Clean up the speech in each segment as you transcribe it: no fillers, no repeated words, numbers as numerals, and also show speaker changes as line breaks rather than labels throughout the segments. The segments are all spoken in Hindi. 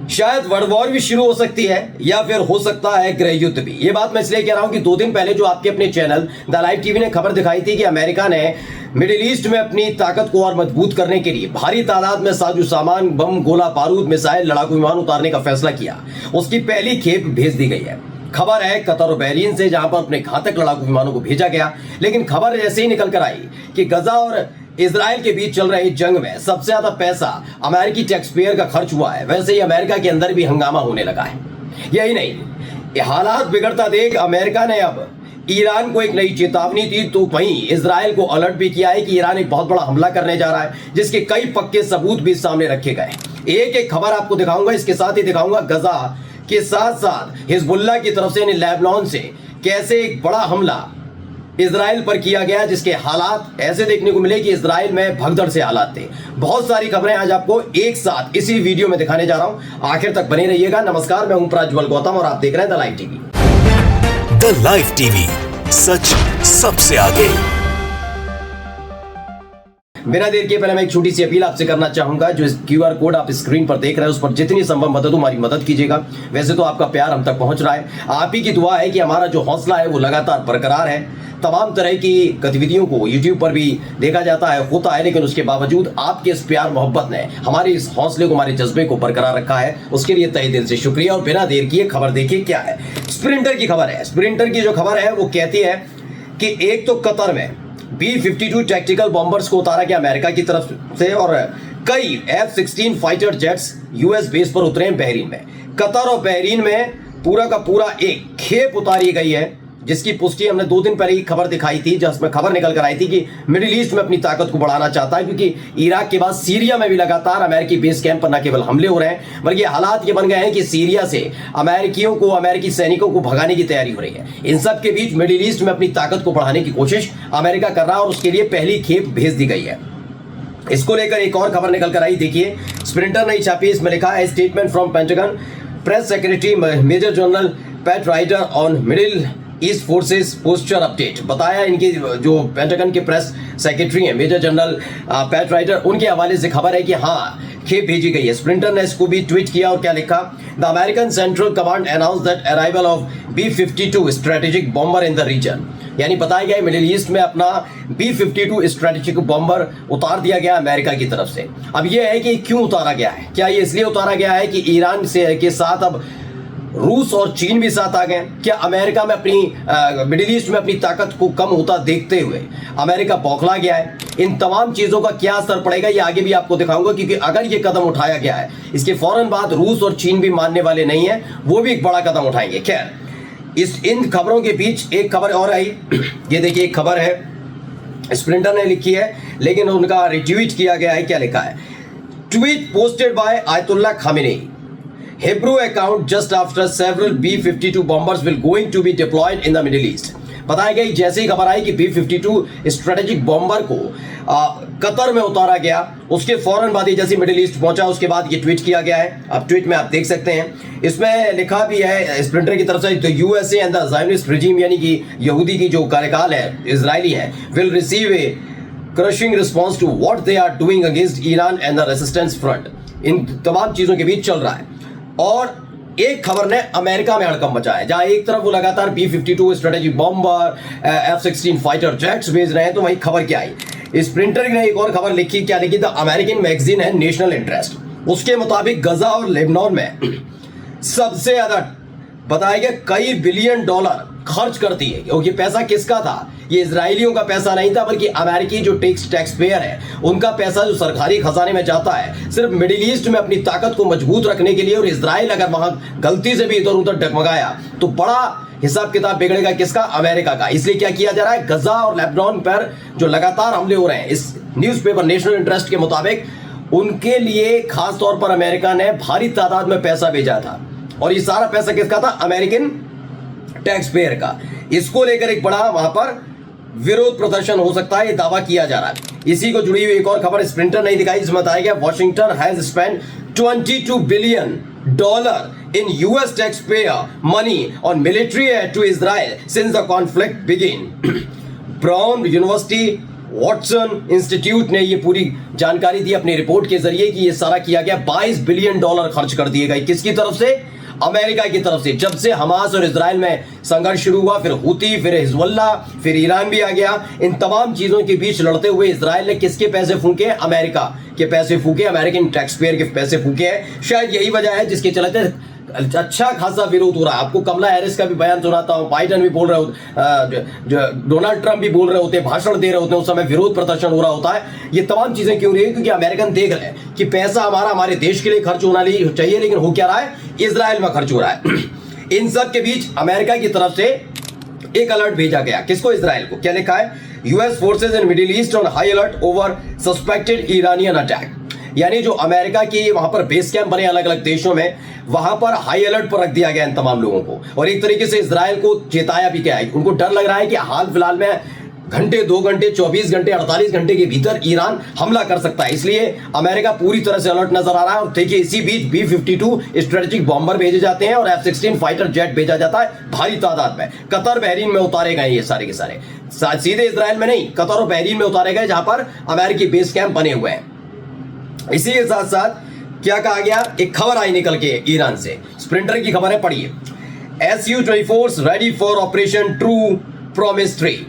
शायद वर्ल्ड वॉर भी शुरू हो सकती है या फिर हो सकता है गृह युद्ध भी। ये बात मैं इसलिए कह रहा हूं कि 2 दिन पहले जो आपके अपने चैनल द लाइव टीवी ने खबर दिखाई थी कि अमेरिका ने मिडिल ईस्ट में अपनी ताकत को और मजबूत करने के लिए भारी तादाद में साजो सामान, बम, गोला बारूद, मिसाइल, लड़ाकू विमान उतारने का फैसला किया। उसकी पहली खेप भेज दी गई है। खबर है कतर और बहरीन से, जहां पर अपने घातक लड़ाकू विमानों को भेजा गया। लेकिन खबर ऐसे ही निकल कर आई कि गजा और इजराइल के बीच चल रही जंग में सबसे ज्यादा पैसा अमेरिकी टैक्स पेयर का खर्च हुआ है। वैसे ही अमेरिका के अंदर भी हंगामा होने लगा है। यही नहीं, ये हालात बिगड़ता देख अमेरिका ने अब ईरान को एक नई चेतावनी दी, तो वहीं इजराइल को अलर्ट भी किया है कि ईरान एक बहुत बड़ा हमला करने जा रहा है, जिसके कई पक्के सबूत भी सामने रखे गए। एक एक खबर आपको दिखाऊंगा, इसके साथ ही दिखाऊंगा गजा के साथ साथ हिजबुल्लाह की तरफ से यानी लेबनान से कैसे एक बड़ा हमला इजराइल पर किया गया, जिसके हालात ऐसे देखने को मिले कि इजराइल में भगदड़ से हालात थे। बहुत सारी खबरें आज आपको एक साथ इसी वीडियो में दिखाने जा रहा हूं, आखिर तक बने रहिएगा। नमस्कार, मैं हूं प्रज्वल गौतम और आप देख रहे हैं the live TV.
The live TV, सच सबसे आगे।
बिना देर के पहले मैं एक छोटी सी अपील आपसे करना चाहूंगा। जो क्यूआर कोड आप स्क्रीन पर देख रहे हैं उस पर जितनी संभव मदद हो हमारी मदद कीजिएगा। वैसे तो आपका प्यार हम तक पहुंच रहा है, आप ही की दुआ है कि हमारा जो हौसला है वो लगातार बरकरार है। तमाम तरह की गतिविधियों को यूट्यूब पर भी देखा जाता है, होता है, लेकिन उसके बावजूद आपके इस प्यार मोहब्बत ने हमारे इस हौसले को, हमारे जज्बे को बरकरार रखा है। उसके लिए तहे दिल से शुक्रिया। और बिना देर किए खबर देखिए क्या है। स्प्रिंटर की खबर है। स्प्रिंटर की जो खबर है वो कहती है कि एक तो कतर में B-52 टैक्टिकल बॉम्बर्स को उतारा गया अमेरिका की तरफ से, और कई F-16 fighter jets US base पर उतरे हैं बहरीन में। कतर और बहरीन में पूरा का पूरा एक खेप उतारी गई है, जिसकी पुष्टि हमने 2 दिन पहले ही खबर दिखाई थी, जिसमें खबर निकल कर आई थी कि मिडिल ईस्ट में अपनी ताकत को बढ़ाना चाहता है, क्योंकि इराक के बाद सीरिया में भी लगातार अमेरिकी बेस कैंप पर न केवल हमले हो रहे हैं, बल्कि हालात ये बन गए हैं कि सीरिया से अमेरिकियों को, अमेरिकी सैनिकों को भगाने की तैयारी हो रही है। इन सब के बीच मिडिल ईस्ट में अपनी ताकत को बढ़ाने की कोशिश अमेरिका कर रहा है और उसके लिए पहली खेप भेज दी गई है। इसको लेकर एक और खबर निकल कर आई, देखिए स्प्रिंटर नहीं छापी, इसमें लिखा है statement from Pentagon press secretary Major General Pat Ryder on Middle East forces posture update. बताया इनके जो पेंटागन के प्रेस सेक्रेटरी हैं मेजर जनरल पैट राइडर, उनके हवाले से खबर है कि हाँ खेप भेजी गई है। स्प्रिंटर ने इसको भी ट्वीट किया और क्या लिखा, the American Central Command announce that arrival of B-52 strategic bomber in the region. यानी बताया गया मिडिल ईस्ट में अपना B-52 स्ट्रेटेजिक बॉम्बर उतार दिया गया अमेरिका की तरफ से। अब यह है कि क्यों उतारा गया है। क्या ये इसलिए उतारा गया है कि ईरान से के साथ अब रूस और चीन भी साथ आ गए? क्या अमेरिका में अपनी मिडिल ईस्ट में अपनी ताकत को कम होता देखते हुए अमेरिका बौखला गया है? इन तमाम चीजों का क्या असर पड़ेगा ये आगे भी आपको दिखाऊंगा, क्योंकि अगर ये कदम उठाया गया है इसके फौरन बाद रूस और चीन भी मानने वाले नहीं है, वो भी एक बड़ा कदम उठाएंगे। खैर, इन खबरों के बीच एक खबर और आई। ये देखिए, एक खबर है स्प्रिंटर ने लिखी है, लेकिन उनका रिट्वीट किया गया है। क्या लिखा है, tweet posted bye Ayatollah Khamenei, Hebrew account just after several B-52 bombers will going to be deployed in the Middle East। बताया गया जैसे ही खबर आई कि B-52 स्ट्रेटेजिक बॉम्बर को कतर में उतारा गया, उसके फौरन बाद ही जैसे मिडिल ईस्ट पहुंचा उसके बाद ये ट्वीट किया गया है। अब ट्वीट में आप देख सकते हैं, इसमें लिखा भी है स्प्रिंटर की तरफ से, तो USA and the Zionist regime, यानी कि यहूदी की जो कार्यकाल है, इजरायली है, will receive a crushing response to what they are doing against Iran and the resistance front. इन तमाम चीजों के बीच चल रहा है। और एक खबर ने अमेरिका में हड़कंप मचाया है, जहां एक तरफ वो लगातार B-52 strategic bomber, F-16 fighter jets भेज रहे हैं, तो वही खबर क्या आई, स्प्रिंटर ने एक और खबर लिखी। क्या लिखी, द अमेरिकन मैगजीन है नेशनल इंटरेस्ट, उसके मुताबिक गजा और लेबनान में सबसे ज्यादा बताया गया कई बिलियन डॉलर खर्च करती है। क्योंकि पैसा किसका था, ये इजरायलियों का पैसा नहीं था, बल्कि अमेरिकी जो टैक्स पेयर है उनका पैसा जो सरकारी खजाने में जाता है, सिर्फ मिडिल ईस्ट में अपनी ताकत को मजबूत रखने के लिए। और इजराइल अगर वहां गलती से भी इधर उधर डगमगाया तो बड़ा हिसाब किताब बिगड़ेगा किसका, अमेरिका का। इसलिए क्या किया जा रहा है, गजा और लेबनान पर जो लगातार हमले हो रहे हैं, इस न्यूज़पेपर नेशनल इंटरेस्ट के मुताबिक उनके लिए खास तौर पर अमेरिका ने भारी तादाद में पैसा भेजा था। और ये सारा पैसा किसका था, अमेरिकन टैक्स पेयर का। इसको लेकर एक बड़ा वहां पर विरोध प्रदर्शन हो सकता है, ये दावा किया जा रहा है। इसी को जुड़ी हुई एक और खबर स्प्रिंटर नहीं दिखाई, जिसमें बताया गया Washington has spend $22 billion in US taxpayer money on military aid to Israel since the conflict began। Brown university Watson institute ने ये पूरी जानकारी दी अपनी रिपोर्ट के जरिए कि ये सारा किया गया। $22 बिलियन खर्च कर दिए गए। किसकी तरफ से? अमेरिका की तरफ से। जब से हमास और इजराइल में संघर्ष शुरू हुआ, फिर हुती, फिर हिजबुल्लाह, फिर ईरान भी आ गया। इन तमाम चीजों के बीच लड़ते हुए इजराइल ने किसके पैसे फूके? अमेरिका के पैसे फूके, अमेरिकन टैक्स पेयर के पैसे फूके हैं। शायद यही वजह है जिसके चलते अच्छा खासा विरोध हो रहा है। आपको कमला हैरिस का भी बयान सुनाता हूं, बाइडन भी बोल रहे होते, डोनाल्ड ट्रंप भी बोल रहे होते, भाषण दे रहे होते हैं, उस समय विरोध प्रदर्शन हो रहा होता है। ये तमाम चीजें क्यों रही है? क्योंकि अमेरिकन देख रहे हैं कि पैसा हमारे देश के लिए खर्च होना चाहिए, लेकिन हो क्या रहा है? इजराइल में खर्च हो रहा है। इन सब के बीच अमेरिका की तरफ से एक अलर्ट भेजा गया। किसको? इजराइल को। क्या लिखा है? US forces in middle east on high alert over suspected Iranian attack. यानी जो अमेरिका की वहां पर बेस कैंप बने अलग अलग देशों में, वहां पर हाई अलर्ट पर रख दिया गया इन तमाम लोगों को। और एक तरीके से इजराइल को चेताया भी गया है। उनको डर लग रहा है कि हाल फिलहाल में घंटे, 2 घंटे, 24 घंटे, 48 घंटे के भीतर ईरान हमला कर सकता है। इसलिए अमेरिका पूरी तरह से अलर्ट नजर आ रहा है। और देखिए, इसी बीच B-52 स्ट्रेटेजिक बॉम्बर भेजे जाते हैं और F-16 फाइटर जेट भेजा जाता है भारी तादाद में। कतर, बहरीन में उतारे गए ये सारे के सारे, सीधे इजराइल में नहीं, कतर और बहरीन में उतारे गए, जहां पर अमेरिकी बेस कैंप बने हुए हैं। इसी के साथ साथ क्या कहा गया? एक खबर आई निकल के ईरान से, स्प्रिंटर की खबर है, पढ़िए। Su-24 ready for operation true promise 3।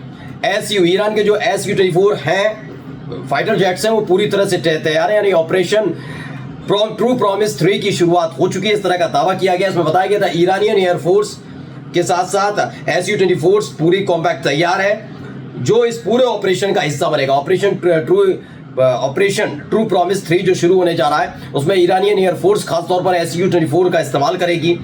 Su, Iran के जो Su-24 हैं फाइटर जेट्स हैं, वो पूरी तरह से तैयार है। यानी ऑपरेशन ट्रू प्रॉमिस 3 की शुरुआत हो चुकी है, इस तरह का दावा किया गया। इसमें बताया गया था ईरानियन एयरफोर्स के साथ साथ Su-24 पूरी कॉम्बैक्ट तैयार है, जो इस पूरे ऑपरेशन का हिस्सा बनेगा। ऑपरेशन ट्रू प्रॉमिस 3 जो शुरू होने जा रहा है, उसमें ईरानियन एयरफोर्स खासतौर पर Su-24 का इस्तेमाल करेगी।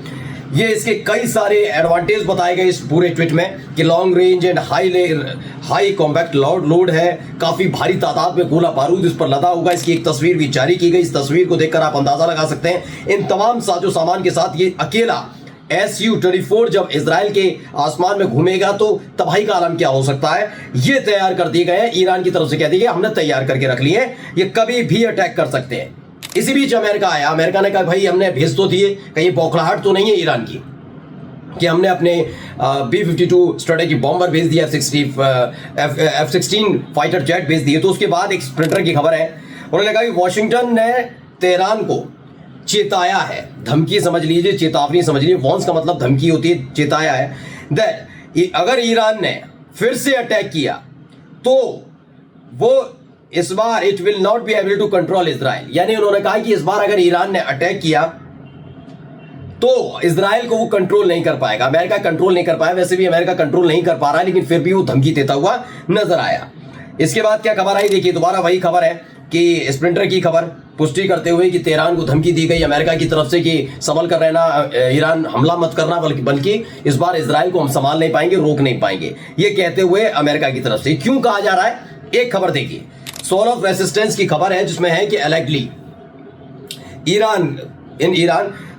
ये इसके कई सारे एडवांटेज बताए गए इस पूरे ट्वीट में कि long range and high compact load है, काफी भारी तादाद में गोला बारूद इस पर लदा होगा। इसकी एक तस्वीर भी जारी की गई। इस तस्वीर को देखकर आप अंदाजा लगा सकते हैं इन तमाम साजो सामान के साथ ये अकेला Su-24 जब इजराइल के आसमान में घूमेगा तो तबाही का आलम क्या हो सकता है, ये तैयार कर दिए गए हैं। ईरान की तरफ से कह दिया हमने तैयार करके रख लिए, ये कभी भी अटैक कर सकते हैं। इसी बीच अमेरिका आया। अमेरिका ने कहा भाई हमने भेज तो दिए, कहीं बौखलाहट तो नहीं है ईरान की कि हमने अपने B-52 स्ट्रेटेजिक बॉम्बर भेज दिया, F-16 फाइटर जेट भेज दिए। तो उसके बाद एक स्प्रिंटर की खबर है, उन्होंने कहा कि वॉशिंगटन ने तेहरान को चेताया है, धमकी समझ लीजिए, चेतावनी समझ लीजिए। वॉर्न्स का मतलब धमकी होती है, चेताया है दैट अगर ईरान ने फिर से अटैक किया तो वो इस बार it will not be able to control Israel. यानी उन्होंने कहा कि इस बार अगर ईरान ने अटैक किया तो इजराइल को वो कंट्रोल नहीं कर पाएगा, अमेरिका कंट्रोल नहीं कर पाया। वैसे भी अमेरिका कंट्रोल नहीं कर पा रहा है, लेकिन फिर भी वो धमकी देता हुआ नजर आया। इसके बाद क्या खबर आई, देखिए दोबारा वही खबर है कि स्प्रिंटर की खबर पुष्टि करते हुए कि तेहरान को धमकी दी गई अमेरिका की तरफ से कि संभल कर रहना, ईरान हमला मत करना, बल्कि इस बार इजराइल को हम संभाल नहीं पाएंगे, रोक नहीं पाएंगे, ये कहते हुए अमेरिका की तरफ से। क्यों कहा जा रहा है? एक खबर देखिए, सोल ऑफ रेसिस्टेंस की खबर है, जिसमें है कि एलेगली ईरान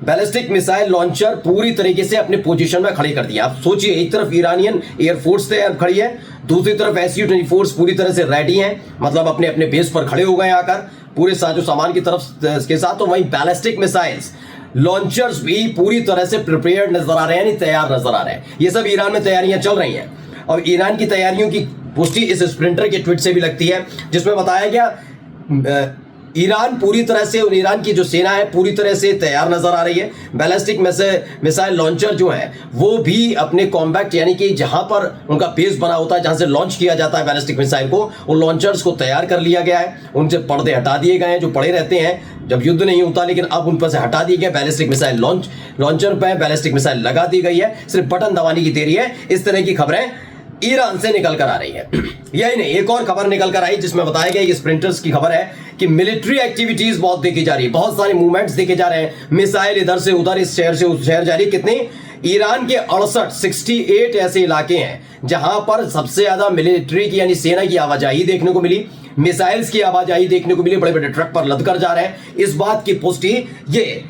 बैलिस्टिक मिसाइल लॉन्चर पूरी तरीके से अपने पोजीशन में खड़ी कर दिया। आप सोचिए, एक तरफ ईरानियन एयरफोर्स तैयार खड़ी है, दूसरी तरफ Su-24 पूरी तरह से रेडी हैं, मतलब अपने अपने बेस पर खड़े हो गए आकर पूरे साजो सामान की तरफ के साथ। तो वहीं बैलिस्टिक मिसाइल्स लॉन्चर्स भी पूरी तरह से प्रिपेयर्ड नजर आ रहे हैं, यानी तैयार नजर आ रहे हैं। ये सब ईरान में तैयारियां चल रही हैं और ईरान की तैयारियों की पुष्टि इस स्प्रिंटर के ट्वीट से भी लगती है, जिसमें बताया गया ईरान पूरी तरह से, ईरान की जो सेना है पूरी तरह से तैयार नजर आ रही है। बैलिस्टिक मिसाइल लॉन्चर जो है वो भी अपने कॉम्बैक्ट, यानी कि जहां पर उनका बेस बना होता है, जहां से लॉन्च किया जाता है बैलिस्टिक मिसाइल को, उन लॉन्चर्स को तैयार कर लिया गया है। उनसे पर्दे हटा दिए गए हैं जो पड़े रहते हैं जब युद्ध नहीं होता, लेकिन अब उन पर से हटा दिए गए। बैलिस्टिक मिसाइल लॉन्चर पर बैलिस्टिक मिसाइल लगा दी गई है, सिर्फ बटन दबाने की देरी है। इस तरह की खबरें ईरान से निकल कर आ रही है। यही नहीं, एक और खबर निकल कर आई जिसमें बताया गया कि स्प्रिंटर्स की खबर है कि मिलिट्री एक्टिविटीज बहुत देखी जा रही है, बहुत सारे मूवमेंट्स देखे जा रहे हैं, मिसाइल इधर से उधर, इस शहर से उस शहर जा रही है। कितनी? ईरान के 68 ऐसे इलाके हैं जहां पर सबसे ज्यादा मिलिट्री की यानी सेना की आवाजाही देखने को मिली, मिसाइल्स की आवाजाही देखने को मिली, बड़े बड़े ट्रक पर लद कर जा रहे हैं। इस बात की पुष्टि ये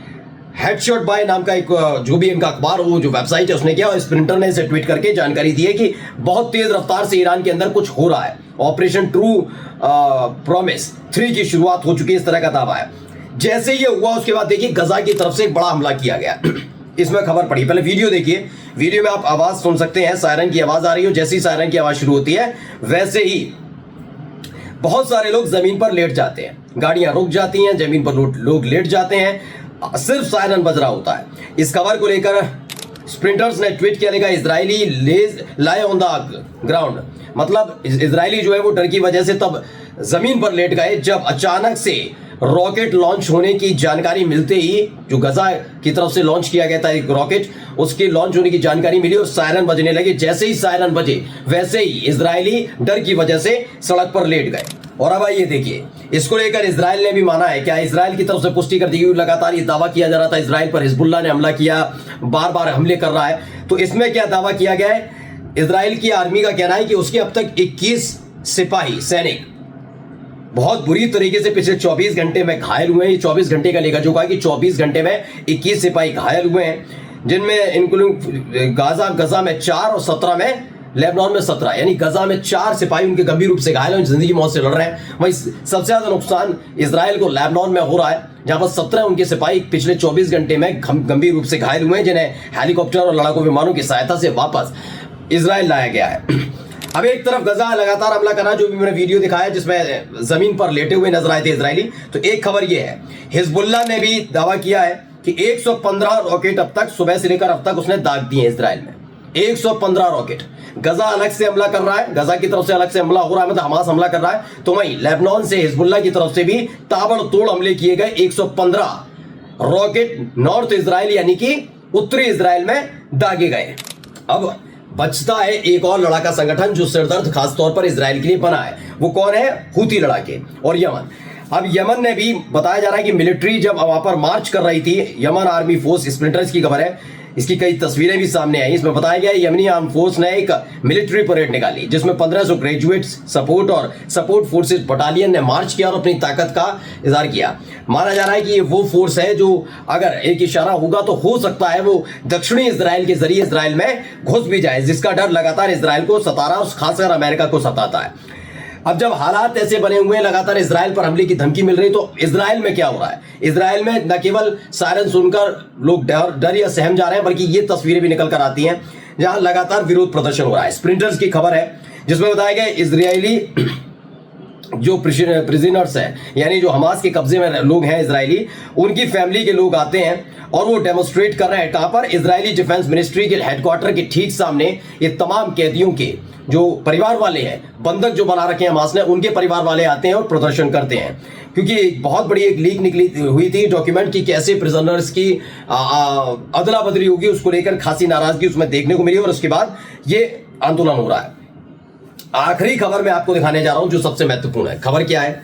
हेडशॉट बाय नाम का एक जो भी इनका अखबार, वो जो वेबसाइट है, उसने किया और स्प्रिंटर ने इसे ट्वीट करके जानकारी दी है कि बहुत तेज रफ्तार से ईरान के अंदर कुछ हो रहा है। ऑपरेशन ट्रू प्रॉमिस 3 की शुरुआत हो चुकी है, इस तरह का दावा है। जैसे ये हुआ उसके बाद देखिए गजा की तरफ से एक बड़ा हमला किया गया। इसमें खबर पड़ी, पहले वीडियो देखिए, वीडियो में आप आवाज सुन सकते हैं, सायरन की आवाज आ रही हो। जैसी सायरन की आवाज शुरू होती है वैसे ही बहुत सारे लोग जमीन पर लेट जाते हैं, गाड़ियां रुक जाती हैं, जमीन पर लोग लेट जाते हैं, सिर्फ सायरन बज रहा होता है। इस खबर को लेकर स्प्रिंटर्स ने ट्वीट किया, लिखा Israeli lies lie on the ground, मतलब इजरायली जो है वो डर की वजह से तब जमीन पर लेट गए जब अचानक से रॉकेट लॉन्च होने की जानकारी मिलते ही, जो गजा की तरफ से लॉन्च किया गया था एक रॉकेट, उसके लॉन्च होने की जानकारी मिली और सायरन बजने लगे। जैसे ही सायरन बजे वैसे ही इजरायली डर की वजह से सड़क पर लेट गए। और अब ये देखिए, इसको लेकर इजराइल ने भी माना है। क्या इजराइल की तरफ से पुष्टि कर दी गई? लगातार ये दावा किया जा रहा था इजराइल पर हिजबुल्लाह ने हमला किया, बार बार हमले कर रहा है। तो इसमें क्या दावा किया गया है? इजराइल की आर्मी का कहना है कि उसके अब तक 21 सिपाही सैनिक बहुत बुरी तरीके से पिछले 24 घंटे में घायल हुए हैं। ये 24 घंटे का लेखा जोखा है कि 24 घंटे में 21 सिपाही घायल हुए हैं, जिनमें इंक्लूडिंग गजा में 4 और 17 में लेबनान में 17, यानी गजा में 4 सिपाही उनके गंभीर रूप से घायल हैं, जिंदगी मौत से लड़ रहे हैं। वहीं सबसे ज्यादा नुकसान इजराइल को लेबनान में हो रहा है, जहां पर 17 उनके सिपाही पिछले 24 घंटे में गंभीर रूप से घायल हुए हैं, जिन्हें हेलीकॉप्टर और लड़ाकू विमानों की सहायता से वापस इजराइल लाया गया है। अब एक तरफ गजा लगातार हमला कर रहा है, जो भी मैंने वीडियो दिखाया जिसमें जमीन पर लेटे हुए नजर आए थे इजरायली। तो एक खबर यह है, हिजबुल्लाह ने भी दावा किया है कि 115 रॉकेट अब तक सुबह से लेकर अब तक उसने दाग दिए इजराइल में। 115 रॉकेट। गजा अलग से हमला कर रहा है, गजा की तरफ से अलग से हमला हो रहा है, मतलब हमास हमला कर रहा है। तो वहीं लेबनान से हिजबुल्लाह की तरफ से भी ताबड़तोड़ हमले किए गए। 115 रॉकेट नॉर्थ इजराइल यानी कि उत्तरी इजराइल में दागे गए। अब बचता है एक और लड़ाका संगठन जो सिरदर्द खासतौर पर इजराइल के लिए बना है। वो कौन है? हूती लड़ाके और यमन। अब यमन ने भी बताया जा रहा है कि मिलिट्री जब वहां पर मार्च कर रही थी, यमन आर्मी फोर्स, स्प्लिंटर्स की खबर है, इसकी कई तस्वीरें भी सामने आई। इसमें बताया गया यमनी आर्म फोर्स ने एक मिलिट्री परेड निकाली जिसमें 1500 ग्रेजुएट्स सपोर्ट और सपोर्ट फोर्सेस बटालियन ने मार्च किया और अपनी ताकत का इजहार किया। माना जा रहा है कि ये वो फोर्स है जो अगर एक इशारा होगा तो हो सकता है वो दक्षिणी इजराइल के जरिए इजराइल में घुस भी जाए, जिसका डर लगातार इजराइल को सता रहा है, खासकर अमेरिका को सताता है। अब जब हालात ऐसे बने हुए हैं, लगातार इजराइल पर हमले की धमकी मिल रही, तो इजराइल में क्या हो रहा है? इजराइल में न केवल सायरन सुनकर लोग डर या सहम जा रहे हैं, बल्कि ये तस्वीरें भी निकल कर आती हैं जहां लगातार विरोध प्रदर्शन हो रहा है। स्प्रिंटर्स की खबर है जिसमें बताया गया इजरायली जो प्रिजनर्स हैं, यानी जो हमास के कब्जे में लोग हैं इजरायली, उनकी फैमिली के लोग आते हैं और वो डेमोन्स्ट्रेट कर रहे हैं। कहां पर? इजरायली डिफेंस मिनिस्ट्री के हेडक्वार्टर के ठीक सामने। ये तमाम कैदियों के जो परिवार वाले हैं, बंधक जो बना रखे हैं हमास ने, उनके परिवार वाले आते हैं और प्रदर्शन करते हैं। क्योंकि बहुत बड़ी एक लीक निकली हुई थी डॉक्यूमेंट की, कैसे प्रिजनर्स की अदला बदली होगी, उसको लेकर खासी नाराजगी उसमें देखने को मिली और उसके बाद ये आंदोलन हो रहा है। आखिरी खबर मैं आपको दिखाने जा रहा हूं जो सबसे महत्वपूर्ण है। खबर क्या है?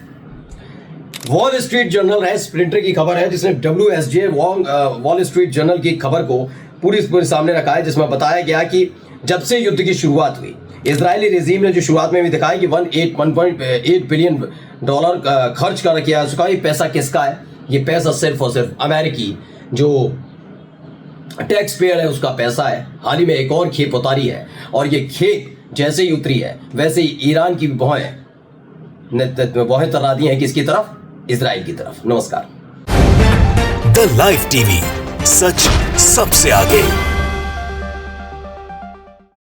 वॉल स्ट्रीट जर्नल है, स्प्लिंटर की खबर है, जिसने WSJ वॉल स्ट्रीट जर्नल की खबर को पूरी सामने रखा है, जिसमें बताया गया कि जब से युद्ध की शुरुआत हुई, इजरायली रेजीम ने जो शुरुआत में भी दिखाया कि 1.8 बिलियन डॉलर खर्च कर किया है उसका। ये पैसा किसका है? ये पैसा सिर्फ और सिर्फ अमेरिकी जो टैक्स पेयर है उसका पैसा है। हाल ही में एक और खेप उतारी है और ये खेप जैसे ही उतरी है वैसे ही ईरान की भौहें तरा दी हैं किसकी तरफ? इजराइल की तरफ। नमस्कार।
द लाइव टीवी, सच सबसे आगे।